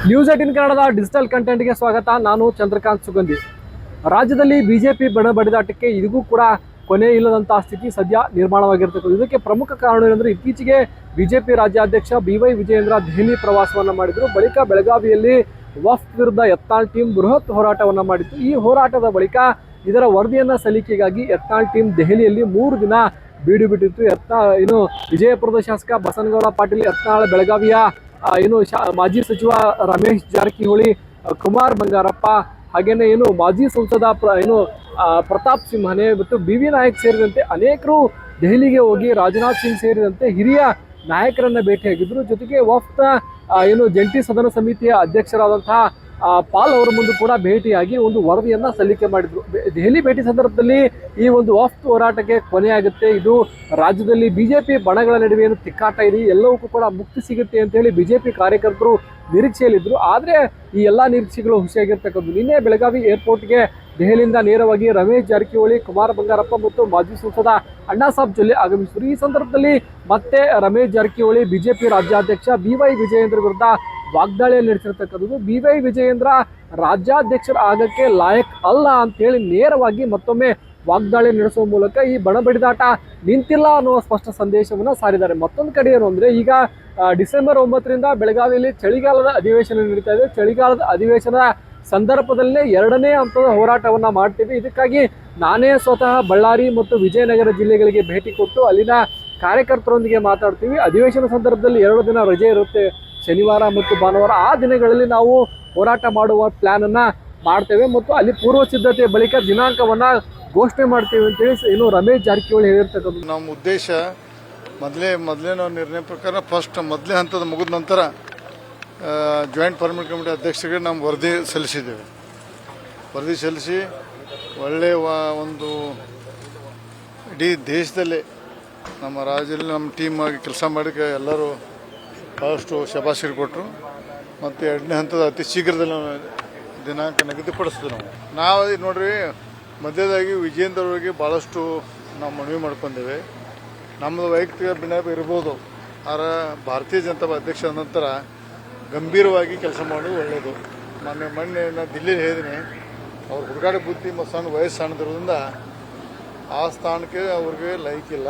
News 18 ಕನ್ನಡದ digital ಕಂಟೆಂಟ್ಗೆ ಸ್ವಾಗತ. ನಾನು ಚಂದ್ರಕಾಂತ್ ಸುಗಂಧಿ. ರಾಜ್ಯದಲ್ಲಿ ಬಿಜೆಪಿ ಬಡಿದಾಟಕ್ಕೆ ಇದಕ್ಕೂ ಕೂಡ ಕೊನೆ ಇಲ್ಲದಂತಹ ಸ್ಥಿತಿ ಸದ್ಯ ನಿರ್ಮಾಣವಾಗಿರ್ತಕ್ಕಂಥದ್ದು. ಇದಕ್ಕೆ ಪ್ರಮುಖ ಕಾರಣ ಏನಂದ್ರೆ, ಇತ್ತೀಚೆಗೆ ಬಿಜೆಪಿ ರಾಜ್ಯಾಧ್ಯಕ್ಷ BY ವಿಜಯೇಂದ್ರ ದೆಹಲಿ ಪ್ರವಾಸವನ್ನ ಮಾಡಿದ್ರು. ಬಳಿಕ ಬೆಳಗಾವಿಯಲ್ಲಿ ವಫ್ ವಿರುದ್ಧ ಯತ್ನಾಳ್ ಟೀಮ್ ಬೃಹತ್ ಹೋರಾಟವನ್ನ ಮಾಡಿತ್ತು. ಈ ಹೋರಾಟದ ಬಳಿಕ ಇದರ ವರದಿಯನ್ನ ಸಲ್ಲಿಕೆಗಾಗಿ ಯತ್ನಾಳ್ ಟೀಮ್ ದೆಹಲಿಯಲ್ಲಿ 3 ದಿನ ಬೀಡು ಬಿಟ್ಟಿತ್ತು. ವಿಜಯಪುರದ ಶಾಸಕ ಬಸನಗೌಡ ಪಾಟೀಲ್ ಯತ್ನಾಳ್, ಬೆಳಗಾವಿಯ ಮಾಜಿ ಸಚಿವ ರಮೇಶ್ ಜಾರಕಿಹೊಳಿ, ಕುಮಾರ್ ಬಂಗಾರಪ್ಪ, ಹಾಗೇನೆ ಮಾಜಿ ಸಂಸದ ಪ್ರತಾಪ್ ಸಿಂಹನೆ ಮತ್ತು BV ನಾಯಕ್ ಸೇರಿದಂತೆ ಅನೇಕರು ದೆಹಲಿಗೆ ಹೋಗಿ ರಾಜನಾಥ್ ಸಿಂಗ್ ಸೇರಿದಂತೆ ಹಿರಿಯ ನಾಯಕರನ್ನ ಭೇಟಿಯಾಗಿದ್ರು. ಜೊತೆಗೆ ವಫ್ನ ಜಂಟಿ ಸದನ ಸಮಿತಿಯ ಅಧ್ಯಕ್ಷರಾದಂತಹ ಪಾಲ್ ಅವರ ಮುಂದೆ ಕೂಡ ಭೇಟಿಯಾಗಿ ಒಂದು ವರದಿಯನ್ನ ಸಲ್ಲಿಕೆ ಮಾಡಿದ್ರು. ದೆಹಲಿ ಭೇಟಿ ಸಂದರ್ಭದಲ್ಲಿ ಈ ಒಂದು ವಫ್ ಹೋರಾಟಕ್ಕೆ ಕೊನೆಯಾಗುತ್ತೆ, ಇದು ರಾಜ್ಯದಲ್ಲಿ ಬಿಜೆಪಿ ಬಣಗಳ ನಡುವೆ ಏನು ತಿಕ್ಕಾಟ ಇದೆ, ಎಲ್ಲವಕ್ಕೂ ಕೂಡ ಮುಕ್ತಿ ಸಿಗುತ್ತೆ ಅಂತ ಹೇಳಿ ಬಿಜೆಪಿ ಕಾರ್ಯಕರ್ತರು ನಿರೀಕ್ಷೆಯಲ್ಲಿದ್ರು. ಆದ್ರೆ ಈ ಎಲ್ಲಾ ನಿರೀಕ್ಷೆಗಳು ಹುಸಿಯಾಗಿರ್ತಕ್ಕಂಥದ್ದು. ನಿನ್ನೆ ಬೆಳಗಾವಿ ಏರ್ಪೋರ್ಟ್ಗೆ ದೆಹಲಿಯಿಂದ ನೇರವಾಗಿ ರಮೇಶ್ ಜಾರಕಿಹೊಳಿ, ಕುಮಾರ್ ಬಂಗಾರಪ್ಪ ಮತ್ತು ಮಾಜಿ ಸಂಸದ ಅಣ್ಣಾಸಾಬ್ ಜೊಲ್ಲೆ ಆಗಮಿಸಿದರು. ಈ ಸಂದರ್ಭದಲ್ಲಿ ಮತ್ತೆ ರಮೇಶ್ ಜಾರಕಿಹೊಳಿ ಬಿಜೆಪಿ ರಾಜ್ಯಾಧ್ಯಕ್ಷ BY ವಿಜಯೇಂದ್ರ ವಿರುದ್ಧ ವಾಗ್ದಾಳಿಯಲ್ಲಿ ನಡೆಸಿರ್ತಕ್ಕಂಥದ್ದು. BY ವಿಜಯೇಂದ್ರ ರಾಜ್ಯಾಧ್ಯಕ್ಷರ ಆಗಕ್ಕೆ ಲಾಯಕ್ ಅಲ್ಲ ಅಂತ ಹೇಳಿ ನೇರವಾಗಿ ಮತ್ತೊಮ್ಮೆ ವಾಗ್ದಾಳಿ ನಡೆಸುವ ಮೂಲಕ ಈ ಬಡಿದಾಟ ನಿಂತಿಲ್ಲ ಅನ್ನುವ ಸ್ಪಷ್ಟ ಸಂದೇಶವನ್ನ ಸಾರಿದ್ದಾರೆ. ಮತ್ತೊಂದು ಕಡೆ ಏನು ಅಂದ್ರೆ, ಈಗ ಡಿಸೆಂಬರ್ 9ರಿಂದ ಬೆಳಗಾವಿಯಲ್ಲಿ ಚಳಿಗಾಲದ ಅಧಿವೇಶನ ನಡೀತಾ ಇದೆ. ಚಳಿಗಾಲದ ಅಧಿವೇಶನ ಸಂದರ್ಭದಲ್ಲೇ 2ನೇ ಹಂತದ ಹೋರಾಟವನ್ನ ಮಾಡ್ತೀವಿ. ಇದಕ್ಕಾಗಿ ನಾನೇ ಸ್ವತಃ ಬಳ್ಳಾರಿ ಮತ್ತು ವಿಜಯನಗರ ಜಿಲ್ಲೆಗಳಿಗೆ ಭೇಟಿ ಕೊಟ್ಟು ಅಲ್ಲಿನ ಕಾರ್ಯಕರ್ತರೊಂದಿಗೆ ಮಾತಾಡ್ತೀವಿ. ಅಧಿವೇಶನ ಸಂದರ್ಭದಲ್ಲಿ 2 ದಿನ ರಜೆ ಇರುತ್ತೆ, ಶನಿವಾರ ಮತ್ತು ಭಾನುವಾರ. ಆ ದಿನಗಳಲ್ಲಿ ನಾವು ಹೋರಾಟ ಮಾಡುವ ಪ್ಲಾನ್ ಅನ್ನ ಮಾಡ್ತೇವೆ ಮತ್ತು ಅಲ್ಲಿ ಪೂರ್ವ ಸಿದ್ಧತೆ ಬಳಿಕ ದಿನಾಂಕವನ್ನ ಘೋಷಣೆ ಮಾಡ್ತೇವೆ ಅಂತೇಳಿ ರಮೇಶ್ ಜಾರಕಿಹೊಳಿ ಹೇಳಿರ್ತಕ್ಕಂಥದ್ದು. ನಮ್ಮ ಉದ್ದೇಶ ಮೊದಲೇ ನಾವು ನಿರ್ಣಯ ಪ್ರಕಾರ ಮೊದಲೇ ಹಂತದ ಮುಗಿದ ನಂತರ ಜಾಯಿಂಟ್ ಪರ್ಮನೆಂಟ್ ಕಮಿಟಿ ಅಧ್ಯಕ್ಷರಿಗೆ ನಾವು ವರದಿ ಸಲ್ಲಿಸಿದ್ದೇವೆ. ವರದಿ ಸಲ್ಲಿಸಿ ಒಳ್ಳೆಯ ಒಂದು ಇಡೀ ದೇಶದಲ್ಲೇ ನಮ್ಮ ರಾಜ್ಯದಲ್ಲಿ ನಮ್ಮ ಟೀಮ್ ಆಗಿ ಕೆಲಸ ಮಾಡೋಕ್ಕೆ ಎಲ್ಲರೂ ಭಾಳಷ್ಟು ಶಬಾಷಿಗೆ ಕೊಟ್ಟರು. ಮತ್ತು 2ನೇ ಹಂತದ ಅತಿ ಶೀಘ್ರದಲ್ಲಿ ದಿನಾಂಕ ನಿಗದಿಪಡಿಸಿದ್ವಿ. ನಾವು ನೋಡ್ರಿ, ಮಧ್ಯದಾಗಿ ವಿಜಯೇಂದ್ರ ಅವರಿಗೆ ಭಾಳಷ್ಟು ನಾವು ಮನವಿ ಮಾಡ್ಕೊಂಡೇವೆ. ನಮ್ಮದು ವೈಯಕ್ತಿಕ ಭಿನ್ನಾಭ ಇರ್ಬೋದು, ಆದರೆ ಭಾರತೀಯ ಜನತಾ ಅಧ್ಯಕ್ಷರ ನಂತರ ಗಂಭೀರವಾಗಿ ಕೆಲಸ ಮಾಡೋದು ಒಳ್ಳೆಯದು. ಮೊನ್ನೆ ನಾನು ದಿಲ್ಲಿಲಿ ಹೇಳಿದ್ದೀನಿ, ಅವ್ರ ಹುಡುಗಾಟ ಬುದ್ಧಿ ಮತ್ತು ಸಣ್ಣ ವಯಸ್ಸು ಸಣ್ಣದಿರೋದ್ರಿಂದ ಆ ಸ್ಥಾನಕ್ಕೆ ಅವ್ರಿಗೆ ಲೈಕ್ ಇಲ್ಲ,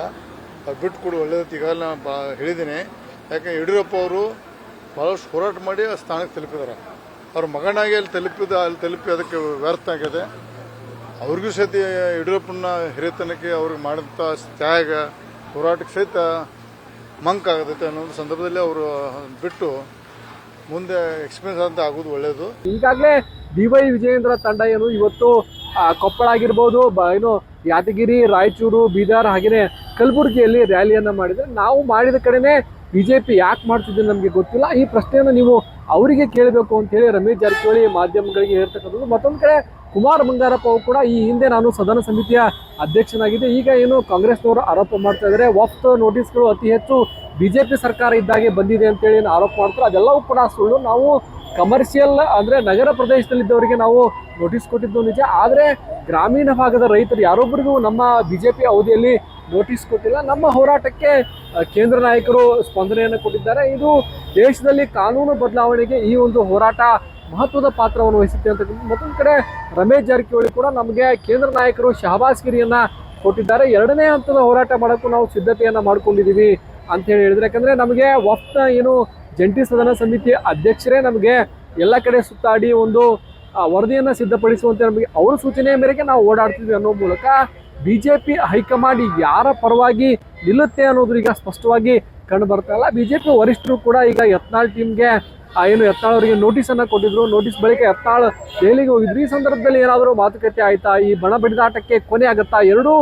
ಅವ್ರು ಬಿಟ್ಟು ಕೊಡು ಒಳ್ಳೆಯದು ಈಗಾಗಲೇ ನಾನು ಹೇಳಿದ್ದೀನಿ. ಯಾಕೆ ಯಡಿಯೂರಪ್ಪ ಅವರು ಭಾಳಷ್ಟು ಹೋರಾಟ ಮಾಡಿ ಆ ಸ್ಥಾನಕ್ಕೆ ತಲುಪಿದಾರೆ. ಅವ್ರ ಮಗನಾಗಿ ಅಲ್ಲಿ ತಲುಪಿ ಅದಕ್ಕೆ ವ್ಯರ್ಥ ಆಗಿದೆ. ಅವ್ರಿಗೂ ಸಹಿತ ಯಡಿಯೂರಪ್ಪನ ಹಿರಿಯತನಕ್ಕೆ ಅವ್ರಿಗೆ ಮಾಡಿದಂಥ ತ್ಯಾಗ ಹೋರಾಟಕ್ಕೆ ಸಹಿತ ಮಂಕಾಗತೈತೆ ಅನ್ನೋ ಸಂದರ್ಭದಲ್ಲಿ ಅವರು ಬಿಟ್ಟು ಮುಂದೆ ಎಕ್ಸ್ಪೀರಿಯನ್ಸ್ ಅಂತ ಆಗೋದು ಒಳ್ಳೆಯದು. ಈಗಾಗಲೇ BY ವಿಜಯೇಂದ್ರ ತಂಡ ಇವತ್ತು ಕೊಪ್ಪಳ ಆಗಿರ್ಬೋದು, ಯಾದಗಿರಿ, ರಾಯಚೂರು, ಬೀದರ್ ಹಾಗೆಯೇ ಕಲಬುರಗಿಯಲ್ಲಿ ರ್ಯಾಲಿಯನ್ನ ಮಾಡಿದ್ರೆ, ನಾವು ಮಾಡಿದ ಕಡೆನೇ ಬಿಜೆಪಿ ಯಾಕೆ ಮಾಡ್ತಿದ್ದೆ ನಮಗೆ ಗೊತ್ತಿಲ್ಲ. ಈ ಪ್ರಶ್ನೆಯನ್ನು ನೀವು ಅವರಿಗೆ ಕೇಳಬೇಕು ಅಂತ ಹೇಳಿ ರಮೇಶ್ ಜಾರಕಿಹೊಳಿ ಮಾಧ್ಯಮಗಳಿಗೆ ಹೇಳ್ತಕ್ಕಂಥದ್ದು. ಮತ್ತೊಂದು ಕಡೆ ಕುಮಾರ್ ಬಂಗಾರಪ್ಪ ಅವರು ಕೂಡ ಈ ಹಿಂದೆ ನಾನು ಸದನ ಸಮಿತಿಯ ಅಧ್ಯಕ್ಷನಾಗಿದ್ದೆ, ಈಗ ಕಾಂಗ್ರೆಸ್ನವರು ಆರೋಪ ಮಾಡ್ತಾ ಇದ್ದಾರೆ, ವಫ್ ನೋಟಿಸ್ಗಳು ಅತಿ ಹೆಚ್ಚು ಬಿಜೆಪಿ ಸರ್ಕಾರ ಇದ್ದಾಗೆ ಬಂದಿದೆ ಅಂತೇಳಿ ಆರೋಪ ಮಾಡ್ತಾರೆ. ಅದೆಲ್ಲವೂ ಕೂಡ ಸುಳ್ಳು. ನಾವು ಕಮರ್ಷಿಯಲ್ ಅಂದ್ರೆ ನಗರ ಪ್ರದೇಶದಲ್ಲಿದ್ದವರಿಗೆ ನಾವು ನೋಟಿಸ್ ಕೊಟ್ಟಿದ್ದು ನಿಜ, ಆದರೆ ಗ್ರಾಮೀಣ ಭಾಗದ ರೈತರು ಯಾರೊಬ್ಬರಿಗೂ ನಮ್ಮ ಬಿಜೆಪಿ ಅವಧಿಯಲ್ಲಿ ನೋಟಿಸ್ ಕೊಟ್ಟಿಲ್ಲ. ನಮ್ಮ ಹೋರಾಟಕ್ಕೆ ಕೇಂದ್ರ ನಾಯಕರು ಸ್ಪಂದನೆಯನ್ನು ಕೊಟ್ಟಿದ್ದಾರೆ. ಇದು ದೇಶದಲ್ಲಿ ಕಾನೂನು ಬದಲಾವಣೆಗೆ ಈ ಒಂದು ಹೋರಾಟ ಮಹತ್ವದ ಪಾತ್ರವನ್ನು ವಹಿಸುತ್ತೆ ಅಂತ. ಮತ್ತೊಂದು ಕಡೆ ರಮೇಶ್ ಜಾರಕಿಹೊಳಿ ಕೂಡ ನಮಗೆ ಕೇಂದ್ರ ನಾಯಕರು ಶಹಬಾಸ್ಗಿರಿಯನ್ನ ಕೊಟ್ಟಿದ್ದಾರೆ. 2ನೇ ಹಂತದ ಹೋರಾಟ ಮಾಡೋಕ್ಕೂ ನಾವು ಸಿದ್ಧತೆಯನ್ನ ಮಾಡ್ಕೊಂಡಿದ್ದೀವಿ ಅಂತ ಹೇಳಿದ್ರೆ, ಯಾಕಂದ್ರೆ ನಮಗೆ ವಫ್ನ ಜಂಟಿ ಸದನ ಸಮಿತಿ ಅಧ್ಯಕ್ಷರೇ ನಮಗೆ ಎಲ್ಲ ಕಡೆ ಸುತ್ತಾಡಿ ಒಂದು ವರದಿಯನ್ನ ಸಿದ್ಧಪಡಿಸುವಂತೆ ನಮಗೆ ಅವರ ಸೂಚನೆಯ ಮೇರೆಗೆ ನಾವು ಓಡಾಡ್ತಿದ್ವಿ ಅನ್ನೋ ಮೂಲಕ ಬಿಜೆಪಿ ಹೈಕಮಾಂಡ್ ಯಾರ ಪರವಾಗಿ ನಿಲ್ಲುತ್ತೆ ಅನ್ನೋದು ಈಗ ಸ್ಪಷ್ಟವಾಗಿ ಕಂಡು ಬರ್ತಾ ಇಲ್ಲ. ಬಿಜೆಪಿ ವರಿಷ್ಠರು ಕೂಡ ಈಗ ಯತ್ನಾಳ್ ಟೀಮ್ಗೆ ಯತ್ನಾಳ್ ಅವರಿಗೆ ನೋಟಿಸನ್ನು ಕೊಟ್ಟಿದ್ರು. ನೋಟಿಸ್ ಬಳಿಕ ಯತ್ನಾಳ್ ದೆಹಲಿಗೆ ಹೋಗಿದ್ರು. ಈ ಸಂದರ್ಭದಲ್ಲಿ ಏನಾದರೂ ಮಾತುಕತೆ ಆಯ್ತಾ, ಈ ಬಡಿದಾಟಕ್ಕೆ ಕೊನೆ ಆಗುತ್ತಾ, ಎರಡೂ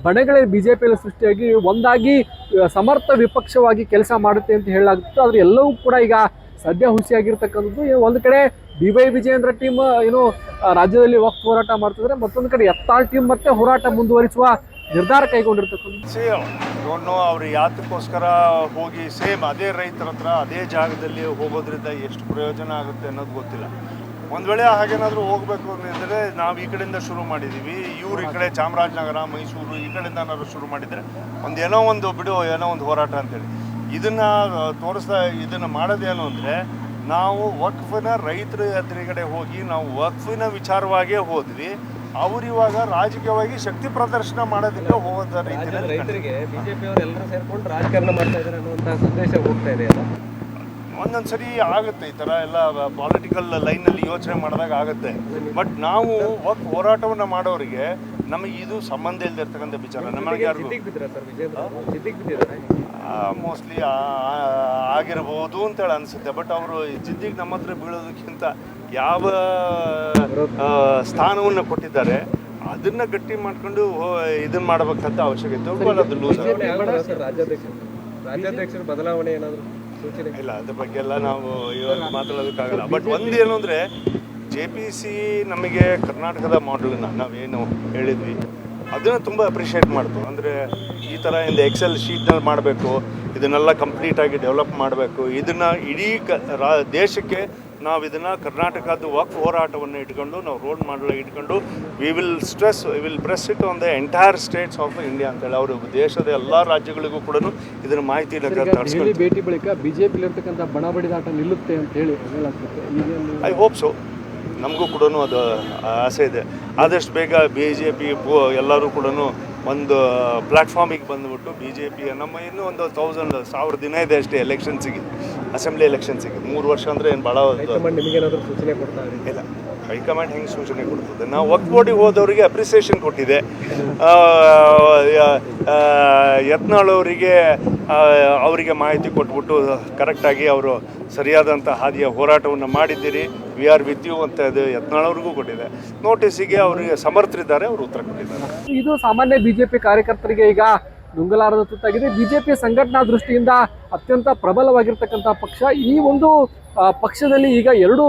ಬಣಗಳೇ ಬಿಜೆಪಿಯಲ್ಲಿ ಸೃಷ್ಟಿಯಾಗಿ ಒಂದಾಗಿ ಸಮರ್ಥ ವಿಪಕ್ಷವಾಗಿ ಕೆಲಸ ಮಾಡುತ್ತೆ ಅಂತ ಹೇಳಲಾಗುತ್ತಿತ್ತು. ಆದರೆ ಎಲ್ಲವೂ ಕೂಡ ಈಗ ಸದ್ಯ ಹುಸಿಯಾಗಿರ್ತಕ್ಕಂಥದ್ದು. ಒಂದು ಕಡೆ BY ವಿಜಯೇಂದ್ರ ಟೀಮ್ ರಾಜ್ಯದಲ್ಲಿ ವಕ್ಫ್ ಹೋರಾಟ ಮಾಡ್ತಿದ್ರೆ, ಮತ್ತೊಂದು ಕಡೆ ಯತ್ನಾಳ್ ಟೀಮ್ ಮತ್ತೆ ಹೋರಾಟ ಮುಂದುವರಿಸುವ ನಿರ್ಧಾರ ಕೈಗೊಂಡಿರ್ತಕ್ಕಂಥದ್ದು. ಅವ್ರು ಯಾತಕ್ಕೋಸ್ಕರ ಹೋಗಿ ಸೇಮ್ ಅದೇ ರೈತರ ಹತ್ರ ಅದೇ ಜಾಗದಲ್ಲಿ ಹೋಗೋದ್ರಿಂದ ಎಷ್ಟು ಪ್ರಯೋಜನ ಆಗುತ್ತೆ ಅನ್ನೋದು ಗೊತ್ತಿಲ್ಲ. ಒಂದು ವೇಳೆ ಹಾಗೇನಾದರೂ ಹೋಗಬೇಕು ಅಂದರೆ ನಾವು ಈ ಕಡೆಯಿಂದ ಶುರು ಮಾಡಿದ್ದೀವಿ, ಇವ್ರು ಈ ಕಡೆ ಚಾಮರಾಜನಗರ, ಮೈಸೂರು ಈ ಕಡೆಯಿಂದ ಏನಾದ್ರು ಶುರು ಮಾಡಿದರೆ ಏನೋ ಒಂದು ಹೋರಾಟ ಅಂತೇಳಿ ಇದನ್ನು ಮಾಡೋದೇನು ಅಂದರೆ, ನಾವು ವಕ್ಫಿನ ರೈತರ ಎದುರುಗಡೆ ಹೋಗಿ ನಾವು ವಕ್ಫಿನ ವಿಚಾರವಾಗೇ ಹೋದ್ವಿ. ಅವ್ರು ಇವಾಗ ರಾಜಕೀಯವಾಗಿ ಶಕ್ತಿ ಪ್ರದರ್ಶನ ಮಾಡೋದಕ್ಕೆ ಹೋದ ರೀತಿಯಲ್ಲಿ ರೈತರಿಗೆ ಬಿಜೆಪಿ ಅವರು ಎಲ್ಲರೂ ಸೇರ್ಕೊಂಡು ರಾಜಕಾರಣ ಮಾಡ್ತಾ ಇದ್ದಾರೆ ಅನ್ನುವಂತಹ ಸಂದೇಶ ಹೋಗ್ತಾ ಇದೆ ಅಲ್ಲ. ಒಂದೊಂದು ಸರಿ ಆಗುತ್ತೆ ಈ ಥರ ಎಲ್ಲ ಪಾಲಿಟಿಕಲ್ ಲೈನಲ್ಲಿ ಯೋಚನೆ ಮಾಡಿದಾಗ ಆಗುತ್ತೆ. ಬಟ್ ನಾವು ಹೋರಾಟವನ್ನು ಮಾಡೋರಿಗೆ ನಮಗೆ ಇದು ಸಂಬಂಧ ಇಲ್ದಿರ್ತಕ್ಕಂಥ ವಿಚಾರ. ನಮಗೆ ಯಾರಿಗೂ ಮೋಸ್ಟ್ಲಿ ಆಗಿರ್ಬೋದು ಅಂತೇಳಿ ಅನಿಸುತ್ತೆ. ಬಟ್ ಅವರು ಜಿದ್ದಿಗೆ ನಮ್ಮ ಹತ್ರ ಬೀಳೋದಕ್ಕಿಂತ ಯಾವ ಸ್ಥಾನವನ್ನು ಕೊಟ್ಟಿದ್ದಾರೆ ಅದನ್ನ ಗಟ್ಟಿ ಮಾಡ್ಕೊಂಡು ಇದನ್ನ ಮಾಡಬೇಕಂತ ಅವಶ್ಯಕತೆ. ರಾಜ್ಯಾಧ್ಯಕ್ಷರು ಬದಲಾವಣೆ ಏನಾದರೂ ಸೂಚನೆ ಇಲ್ಲ, ಅದ್ರ ಬಗ್ಗೆ ಎಲ್ಲ ನಾವು ಇವಾಗ ಮಾತಾಡೋದಕ್ಕಾಗಲ್ಲ. ಬಟ್ ಒಂದೇನು ಅಂದರೆ JPC ನಮಗೆ ಕರ್ನಾಟಕದ ಮಾಡೆಲನ್ನು ನಾವೇನು ಹೇಳಿದ್ವಿ ಅದನ್ನು ತುಂಬ ಅಪ್ರಿಷಿಯೇಟ್ ಮಾಡ್ತು. ಅಂದರೆ ಈ ಥರ ಇಂದ ಎಕ್ಸೆಲ್ ಶೀಟ್ನಲ್ಲಿ ಮಾಡಬೇಕು, ಇದನ್ನೆಲ್ಲ ಕಂಪ್ಲೀಟಾಗಿ ಡೆವಲಪ್ ಮಾಡಬೇಕು, ಇದನ್ನು ಇಡೀ ದೇಶಕ್ಕೆ ನಾವು ಇದನ್ನು ಕರ್ನಾಟಕದ ವಕ್ಫ್ ಹೋರಾಟವನ್ನು ಇಟ್ಕೊಂಡು ನಾವು ರೋಲ್ ಮಾಡಲು ಇಟ್ಕೊಂಡು we will press it on the entire States of India ಅಂತೇಳಿ ಅವರು ದೇಶದ ಎಲ್ಲ ರಾಜ್ಯಗಳಿಗೂ ಕೂಡ ಇದನ್ನು ಮಾಹಿತಿ ಭೇಟಿ ಬಳಿಕ ಬಿಜೆಪಿಲಿರ್ತಕ್ಕಂಥ ಬಣ ಬಡಿದಾಟ ನಿಲ್ಲುತ್ತೆ ಅಂತ ಹೇಳಿ ಐ ಹೋಪ್ ಸೊ. ನಮಗೂ ಕೂಡ ಅದು ಆಸೆ ಇದೆ. ಆದಷ್ಟು ಬೇಗ BJP ಎಲ್ಲರೂ ಕೂಡ ಒಂದು ಪ್ಲ್ಯಾಟ್ಫಾರ್ಮಿಗೆ ಬಂದುಬಿಟ್ಟು BJP ನಮ್ಮ ಇನ್ನೂ ಒಂದು 1000 ದಿನ ಇದೆ ಅಷ್ಟೇ ಎಲೆಕ್ಷನ್ಸಿಗೆ, ಅಸೆಂಬ್ಲಿ ಎಲೆಕ್ಷನ್ಸಿಗೆ. 3 ವರ್ಷ ಅಂದರೆ ಏನು ಭಾಳ ನಿಮಗೇನಾದರೂ ಸೂಚನೆ ಕೊಡ್ತಾ ಇಲ್ಲ. ಹೈಕಮಾಂಡ್ ಹೆಂಗೆ ಸೂಚನೆ ಕೊಡ್ತದೆ? ನಾವು ವಕ್ಫ್ ಬೋರ್ಡಿಗೆ ಹೋದವರಿಗೆ ಅಪ್ರಿಸಿಯೇಷನ್ ಕೊಟ್ಟಿದೆ. ಯತ್ನಾಳ್ ಅವರಿಗೆ ಮಾಹಿತಿ ಕೊಟ್ಬಿಟ್ಟು ಕರೆಕ್ಟಾಗಿ ಅವರು ಸರಿಯಾದಂಥ ಹಾದಿಯ ಹೋರಾಟವನ್ನು ಮಾಡಿದ್ದೀರಿ, ವಿ ಆರ್ ವಿತ್ ಯು ಅಂತ ಇದು ಯತ್ನಾಳ್ ಅವ್ರಿಗೂ ಕೊಟ್ಟಿದೆ. ನೋಟಿಸಿಗೆ ಅವರಿಗೆ ಸಮರ್ಥರಿದ್ದಾರೆ, ಅವರು ಉತ್ತರ ಕೊಟ್ಟಿದ್ದಾರೆ. ಇದು ಸಾಮಾನ್ಯ ಬಿಜೆಪಿ ಕಾರ್ಯಕರ್ತರಿಗೆ ಈಗ ನುಂಗಲಾರದ ತುತ್ತಾಗಿದೆ. ಬಿಜೆಪಿ ಸಂಘಟನಾ ದೃಷ್ಟಿಯಿಂದ ಅತ್ಯಂತ ಪ್ರಬಲವಾಗಿರ್ತಕ್ಕಂಥ ಪಕ್ಷ. ಈ ಒಂದು ಪಕ್ಷದಲ್ಲಿ ಈಗ 2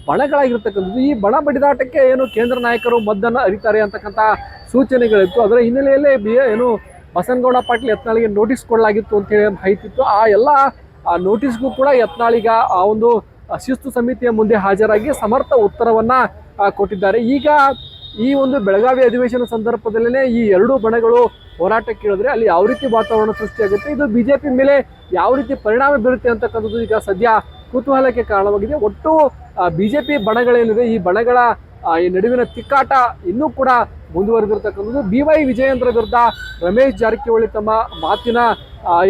ಬಣಗಳಾಗಿರ್ತಕ್ಕಂಥದ್ದು. ಈ ಬಣ ಬಡಿದಾಟಕ್ಕೆ ಏನು ಕೇಂದ್ರ ನಾಯಕರು ಮದ್ದನ್ನು ಅರಿತಾರೆ ಅಂತಕ್ಕಂಥ ಸೂಚನೆಗಳಿತ್ತು. ಅದರ ಹಿನ್ನೆಲೆಯಲ್ಲೇ ಏನು ಬಸನಗೌಡ ಪಾಟೀಲ್ ಯತ್ನಾಳಿಗೆ ನೋಟಿಸ್ ಕೊಡಲಾಗಿತ್ತು ಅಂತೇಳಿ ಮಾಹಿತಿತ್ತು. ಆ ಎಲ್ಲ ನೋಟಿಸ್ಗೂ ಕೂಡ ಯತ್ನಾಳಿಗ ಆ ಒಂದು ಶಿಸ್ತು ಸಮಿತಿಯ ಮುಂದೆ ಹಾಜರಾಗಿ ಸಮರ್ಥ ಉತ್ತರವನ್ನು ಕೊಟ್ಟಿದ್ದಾರೆ. ಈಗ ಈ ಒಂದು ಬೆಳಗಾವಿ ಅಧಿವೇಶನ ಸಂದರ್ಭದಲ್ಲೇ ಈ 2 ಬಣಗಳು ಹೋರಾಟಕ್ಕೆ ಇಳಿದ್ರೆ ಅಲ್ಲಿ ಯಾವ ರೀತಿ ವಾತಾವರಣ ಸೃಷ್ಟಿಯಾಗುತ್ತೆ, ಇದು ಬಿಜೆಪಿ ಮೇಲೆ ಯಾವ ರೀತಿ ಪರಿಣಾಮ ಬೀರುತ್ತೆ ಅಂತಕ್ಕಂಥದ್ದು ಈಗ ಸದ್ಯ ಕುತೂಹಲಕ್ಕೆ ಕಾರಣವಾಗಿದೆ. ಒಟ್ಟು ಬಿಜೆಪಿ ಬಣಗಳೇನಿದೆ ಈ ಬಣಗಳ ಈ ನಡುವಿನ ತಿಕ್ಕಾಟ ಇನ್ನೂ ಕೂಡ ಮುಂದುವರೆದಿರ್ತಕ್ಕಂಥದ್ದು. BY ವಿಜಯೇಂದ್ರ ವಿರುದ್ಧ ರಮೇಶ್ ಜಾರಕಿಹೊಳಿ ತಮ್ಮ ಮಾತಿನ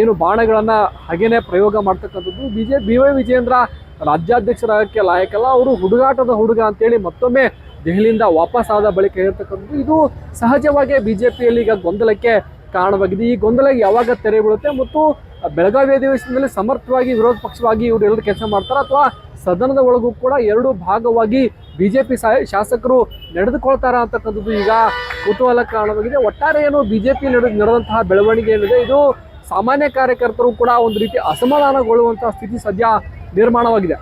ಏನು ಬಾಣಗಳನ್ನು ಹಾಗೇನೆ ಪ್ರಯೋಗ ಮಾಡ್ತಕ್ಕಂಥದ್ದು. BY ವಿಜಯೇಂದ್ರ ರಾಜ್ಯಾಧ್ಯಕ್ಷರಾಗಕ್ಕೆ ಲಾಯಕಲ್ಲ, ಅವರು ಹುಡುಗಾಟದ ಹುಡುಗ ಅಂತೇಳಿ ಮತ್ತೊಮ್ಮೆ ದೆಹಲಿಯಿಂದ ವಾಪಸ್ ಆದ ಬಳಿಕ ಹೇಳ್ತಕ್ಕಂಥದ್ದು. ಇದು ಸಹಜವಾಗಿ ಬಿಜೆಪಿಯಲ್ಲಿ ಈಗ ಗೊಂದಲಕ್ಕೆ ಕಾರಣವಾಗಿದೆ. ಈ ಗೊಂದಲ ಯಾವಾಗ ತೆರೆ ಬೀಳುತ್ತೆ ಮತ್ತು ಬೆಳಗಾವಿ ಅಧಿವೇಶನದಲ್ಲಿ ಸಮರ್ಥವಾಗಿ ವಿರೋಧ ಪಕ್ಷವಾಗಿ ಇವರು ಎಲ್ಲರೂ ಕೆಲಸ ಮಾಡ್ತಾರೆ ಅಥವಾ ಸದನದ ಒಳಗೂ ಕೂಡ 2 ಭಾಗವಾಗಿ ಬಿಜೆಪಿ ಶಾಸಕರು ನಡೆದುಕೊಳ್ತಾರ ಅಂತಕ್ಕಂಥದ್ದು ಈಗ ಕುತೂಹಲ ಕಾರಣವಾಗಿದೆ. ಒಟ್ಟಾರೆ ಏನು ಬಿಜೆಪಿ ನಡೆದಂತಹ ಬೆಳವಣಿಗೆ ಏನಿದೆ ಇದು ಸಾಮಾನ್ಯ ಕಾರ್ಯಕರ್ತರು ಕೂಡ ಒಂದು ರೀತಿ ಅಸಮಾಧಾನಗೊಳ್ಳುವಂತಹ ಸ್ಥಿತಿ ಸದ್ಯ ನಿರ್ಮಾಣವಾಗಿದೆ.